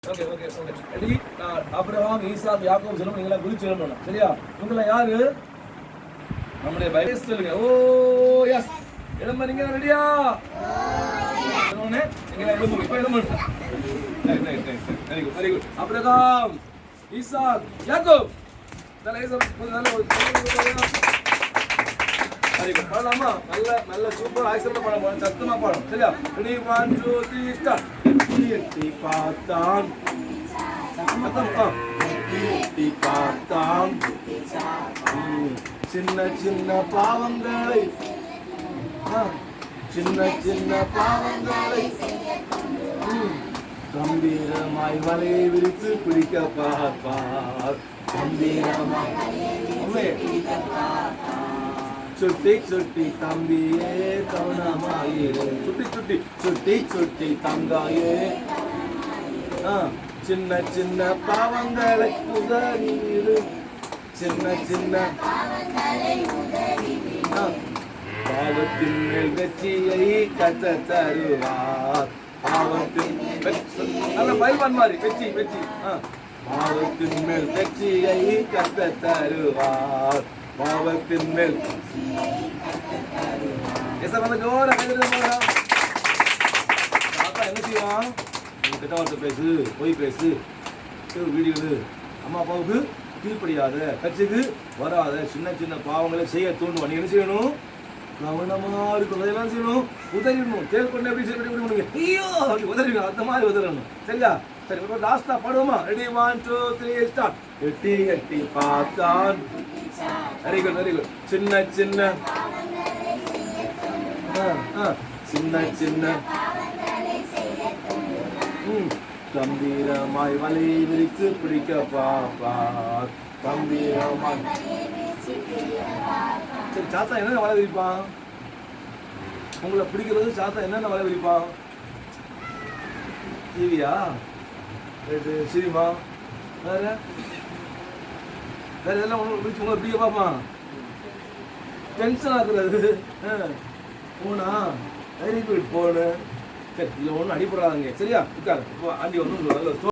okay okay okay ready Abraham Isaac யாக்கோபு சொல்லுங்க நீங்க எல்லாம் குறிச்சு சொல்லணும் சரியா உங்களை யாரு நம்முடைய பைபிள் சொல்லுங்க ஓ எஸ் எழும்ப நீங்க ரெடியா சொன்னோனே நீங்க எழும்புங்க இப்ப எழும்புங்க very good very good Abraham Isaac யாக்கோபு பாடலாமா நல்ல நல்ல சூப்பர் ஆக்சன்ல பாட போறோம் சத்தமா பாடும் சரியா ரெடி 1 2 3 ஸ்டார்ட் எட்டி பார்த்தான் எட்டி பார்த்தான் சின்ன சின்ன பாவங்களை சின்ன சின்ன பாவங்களை கம்பீரமாய் வலையை விரித்து பிடிக்க பார்ப்பார் கம்பீரமாய் சுட்டி சுட்டி தம்பியே கவனமாயிரு சுட்டி சுட்டி சுட்டி சுட்டி தங்காயே சின்ன சின்ன பாவங்களை உதறிடு சின்ன சின்ன பாவத்தின் மேல் வெற்றியை கத்த தருவார் பாவத்தின் நல்ல பைல்வான் மாதிரி வெற்றி வெற்றி பாவத்தின் மேல் வெற்றியை கத்த தருவார் பாவத்தின் மேல் என்ன செய்வான் கெட்ட வார்த்தை பேசு பொய் பேசு வீடியோ அம்மா அப்பாவுக்கு கீழ்படியாத கட்சிக்கு வராத சின்ன சின்ன பாவங்களை செய்ய தூண்டுவான் நீ என்ன செய்யணும் கவனமா இருக்கணும் அதெல்லாம் செய்யணும் உதறிடணும் தேல் பண்ணி எப்படி செய்ய ஐயோ அப்படி உதறிடணும் அந்த மாதிரி உதறணும் சரியா சரி லாஸ்டா பாடுவோமா ரெடி 1 2 3 ஸ்டார்ட் எட்டி எட்டி பார்த்தான் வெரி குட் வெரி குட் சின்ன சின்ன சின்ன சின்ன கம்பீரமாய் வலை விரித்து பிடிக்க பாப்பார் கம்பீரமாய் சரி சாத்தா என்னென்ன வலை விரிப்பான் உங்களை பிடிக்கிறது சாத்தா என்னென்ன வலை விரிப்பான் டிவியா சினிமா வேற வேற இதெல்லாம் பிடிச்சி உங்களை பிடிக்க பார்ப்பான் டென்ஷன் ஆகுறது போனா வெரி குட் போனு சரி இல்லை ஒன்றும் அடிப்படாதீங்க சரியா உட்காரு இப்போ ஆண்டி ஒன்றும்